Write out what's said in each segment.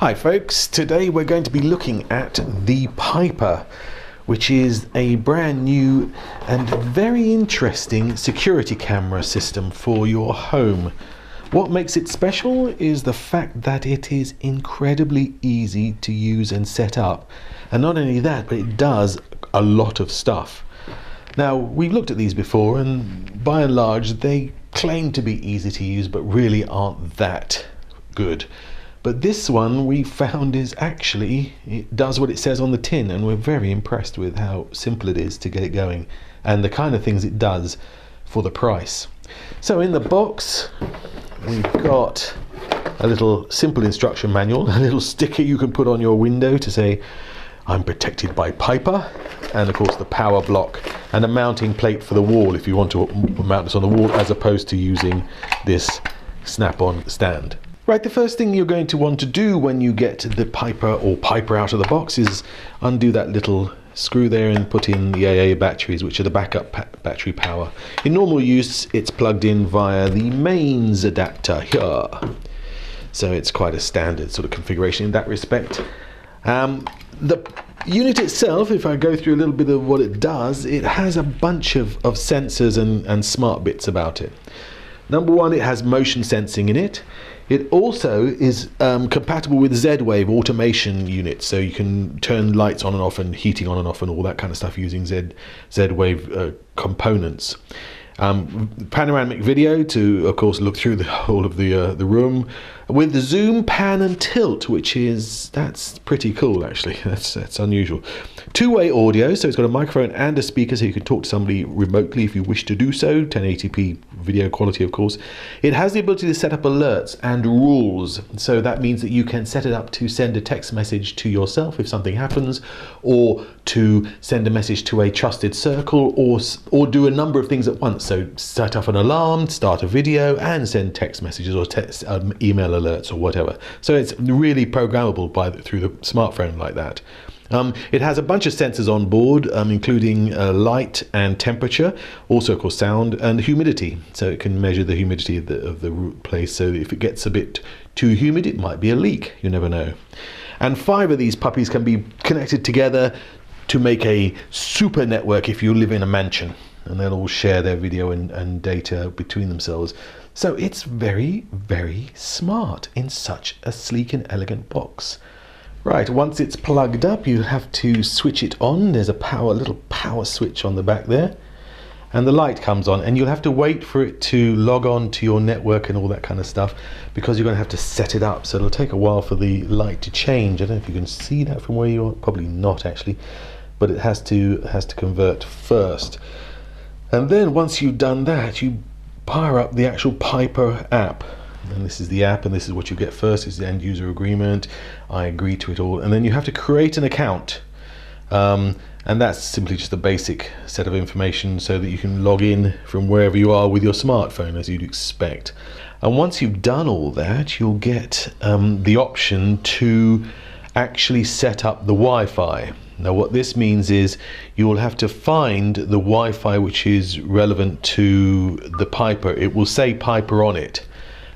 Hi folks, today we're going to be looking at the Piper, which is a brand new and very interesting security camera system for your home. What makes it special is the fact that it is incredibly easy to use and set up. And not only that, but it does a lot of stuff. Now, we've looked at these before and by and large they claim to be easy to use but really aren't that good. But this one we found is actually, it does what it says on the tin, and we're very impressed with how simple it is to get it going and the kind of things it does for the price. So in the box we've got a little simple instruction manual, a little sticker you can put on your window to say I'm protected by Piper, and of course the power block and a mounting plate for the wall if you want to mount this on the wall as opposed to using this snap-on stand. Right, the first thing you're going to want to do when you get the Piper out of the box is undo that little screw there and put in the AA batteries, which are the backup battery power. In normal use it's plugged in via the mains adapter here, so it's quite a standard sort of configuration in that respect. The unit itself, if I go through a little bit of what it does, it has a bunch of sensors and smart bits about it. Number one, it has motion sensing in it. It also is compatible with Z-Wave automation units, so you can turn lights on and off and heating on and off and all that kind of stuff using Z-Wave components. Panoramic video to, of course, look through the whole of the room with the zoom, pan and tilt, that's pretty cool actually. That's unusual. Two-way audio, so it's got a microphone and a speaker, so you can talk to somebody remotely if you wish to do so. 1080p video quality, of course. It has the ability to set up alerts and rules, so that means that you can set it up to send a text message to yourself if something happens, or to send a message to a trusted circle, or do a number of things at once. So set up an alarm, start a video, and send text messages or email alerts or whatever. So it's really programmable through the smartphone like that. It has a bunch of sensors on board, including light and temperature, also of course sound and humidity, so it can measure the humidity of the place, so if it gets a bit too humid it might be a leak, you never know. And 5 of these puppies can be connected together to make a super network if you live in a mansion, and they'll all share their video and data between themselves. So it's very, very smart in such a sleek and elegant box. Right, once it's plugged up you have to switch it on. There's a little power switch on the back there, and the light comes on, and you'll have to wait for it to log on to your network and all that kind of stuff, because you're going to have to set it up, so it'll take a while for the light to change. I don't know if you can see that from where you are, probably not actually, but it has to convert first. And then once you've done that, you power up the actual Piper app. And this is the app, and this is what you get first, is the end user agreement. I agree to it all, and then you have to create an account, and that's simply just a basic set of information so that you can log in from wherever you are with your smartphone, as you'd expect. And once you've done all that, you'll get the option to actually set up the Wi-Fi. Now what this means is you will have to find the Wi-Fi which is relevant to the Piper. It will say Piper on it.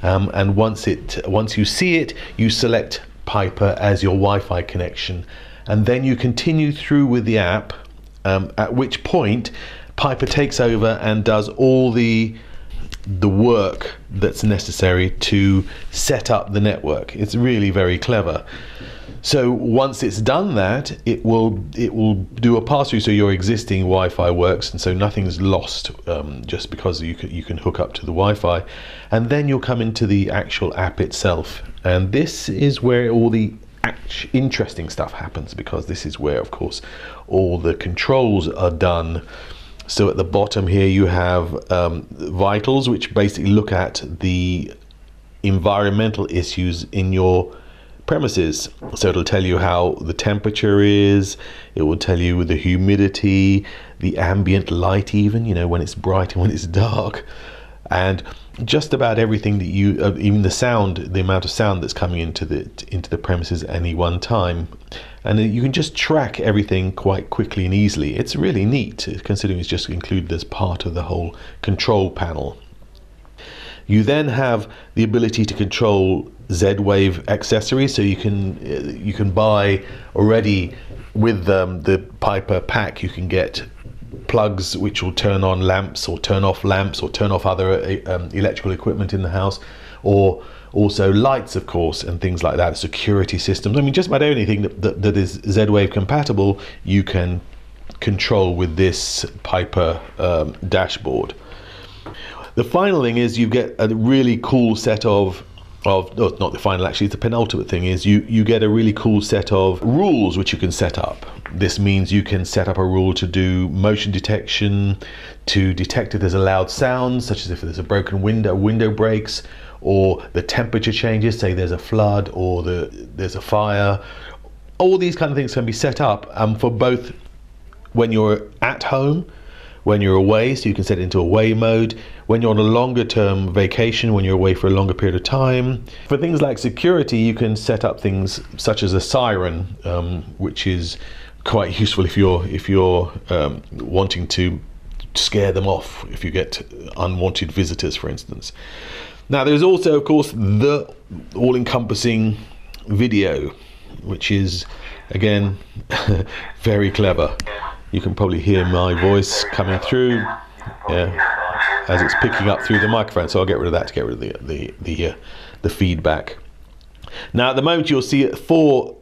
And once you see it, you select Piper as your Wi-Fi connection, and then you continue through with the app, at which point Piper takes over and does all the work that's necessary to set up the network. It's really very clever. So once it's done that, it will do a pass-through, so your existing Wi-Fi works, and so nothing's lost just because you can hook up to the Wi-Fi. And then you'll come into the actual app itself, and this is where all the interesting stuff happens, because this is where, of course, all the controls are done. So at the bottom here you have vitals, which basically look at the environmental issues in your premises. So it'll tell you how the temperature is, it will tell you the humidity, the ambient light, even, when it's bright and when it's dark, and just about everything that even the sound, the amount of sound that's coming into the premises at any one time. And you can just track everything quite quickly and easily. It's really neat, considering it's just included as part of the whole control panel. You then have the ability to control Z-Wave accessories, so you can buy already with the Piper pack. You can get plugs which will turn on lamps or turn off lamps or turn off other electrical equipment in the house, or also lights, of course, and things like that. Security systems. I mean, just about anything that is Z-Wave compatible, you can control with this Piper dashboard. The final thing is you get a really cool set of no, not the final, actually, the penultimate thing is you get a really cool set of rules which you can set up. This means you can set up a rule to do motion detection, to detect if there's a loud sound, such as if there's a broken window breaks, or the temperature changes, say there's a flood or there's a fire. All these kind of things can be set up for both when you're at home, when you're away, so you can set it into away mode, when you're on a longer term vacation, when you're away for a longer period of time. For things like security, you can set up things such as a siren, which is quite useful if you're wanting to scare them off if you get unwanted visitors, for instance. Now there's also, of course, the all-encompassing video, which is, again, very clever. You can probably hear my voice coming through as it's picking up through the microphone. So I'll get rid of that to get rid of the feedback. Now at the moment you'll see 4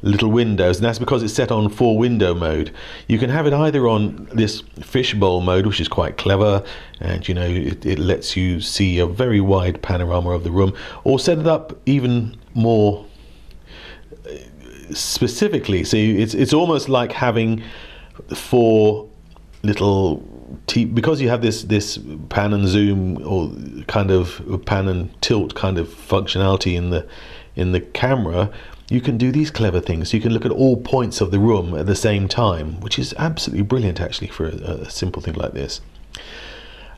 little windows, and that's because it's set on 4-window mode. You can have it either on this fishbowl mode, which is quite clever, and you know it lets you see a very wide panorama of the room, or set it up even more specifically. So it's almost like having 4 little because you have this pan and zoom, or kind of pan and tilt kind of functionality in the camera. You can do these clever things. You can look at all points of the room at the same time, which is absolutely brilliant actually for a simple thing like this.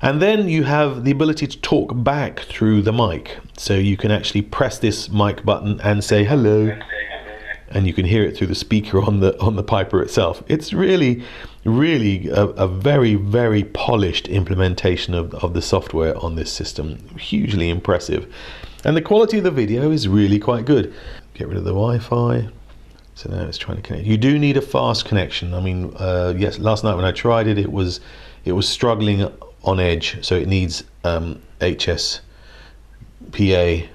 And then you have the ability to talk back through the mic. So you can actually press this mic button and say hello, and you can hear it through the speaker on the Piper itself. It's really a very, very polished implementation of the software on this system. Hugely impressive. And the quality of the video is really quite good. Get rid of the Wi-Fi. So now it's trying to connect. You do need a fast connection. I mean, yes, last night when I tried it, it was struggling on edge. So it needs HSPA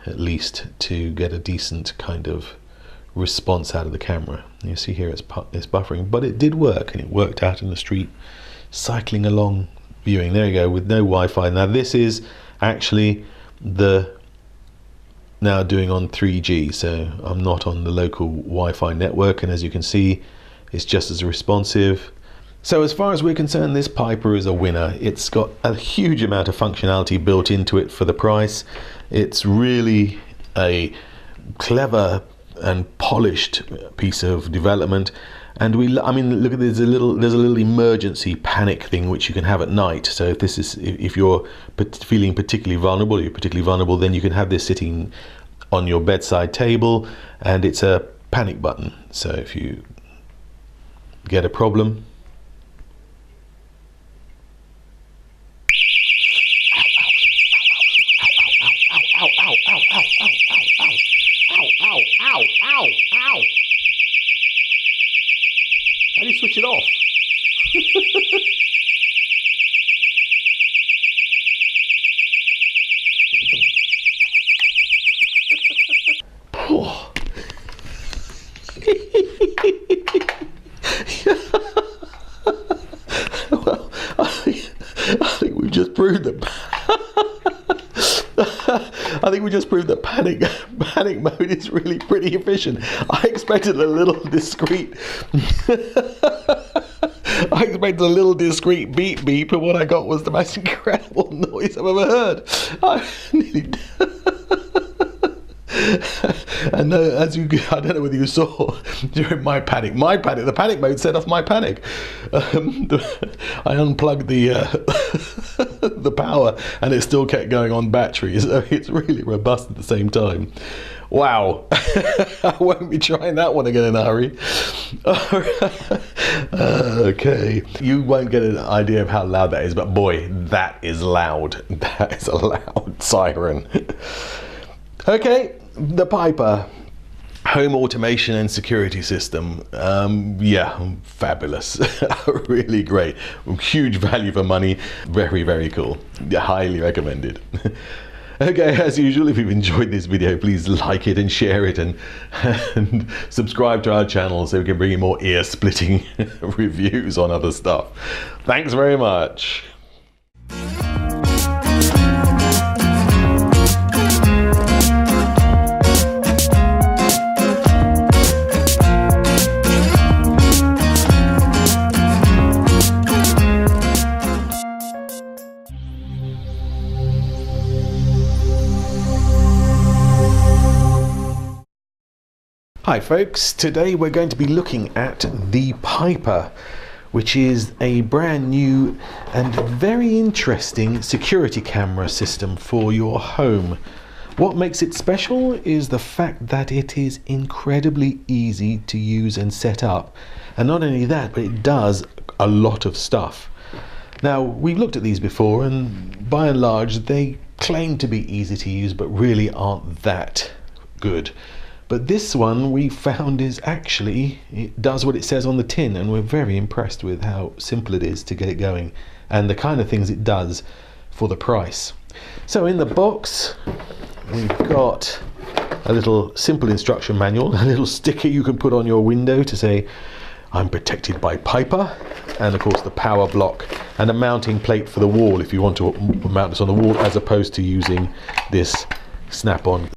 at least to get a decent kind of response out of the camera. You see here it's buffering, but it did work, and it worked out in the street, cycling along, viewing. There you go, with no Wi-Fi. Now this is actually now doing on 3G, so I'm not on the local Wi-Fi network, and as you can see, it's just as responsive. So as far as we're concerned, this Piper is a winner. It's got a huge amount of functionality built into it for the price. It's really a clever and polished piece of development. And I mean, look at there's a little emergency panic thing which you can have at night. So if you're feeling particularly vulnerable, then you can have this sitting on your bedside table, and it's a panic button. So if you get a problem, how do you switch it off? Well, I think we've just proved that. I think we just proved that panic mode is really pretty efficient. I expected a little discreet. I expected a little discreet beep, and what I got was the most incredible noise I've ever heard. And as you, I don't know whether you saw during my panic, the panic mode set off my panic. I unplugged the the power, and it still kept going on battery. So it's really robust at the same time. Wow. I won't be trying that one again in a hurry. Okay. You won't get an idea of how loud that is, but boy, that is loud. That is a loud siren. Okay, the Piper home automation and security system. Yeah, fabulous. Really great. Huge value for money. Very, very cool. Highly recommended. Okay, as usual, if you've enjoyed this video, please like it and share it, and subscribe to our channel so we can bring you more ear-splitting reviews on other stuff. Thanks very much. Hi folks, today we're going to be looking at the Piper, which is a brand new and very interesting security camera system for your home. What makes it special is the fact that it is incredibly easy to use and set up. And not only that, but it does a lot of stuff. Now, we've looked at these before, and by and large they claim to be easy to use but really aren't that good. But this one we found is actually, it does what it says on the tin, and we're very impressed with how simple it is to get it going and the kind of things it does for the price. So in the box we've got a little simple instruction manual, a little sticker you can put on your window to say I'm protected by Piper, and of course the power block and a mounting plate for the wall if you want to mount this on the wall, as opposed to using this snap-on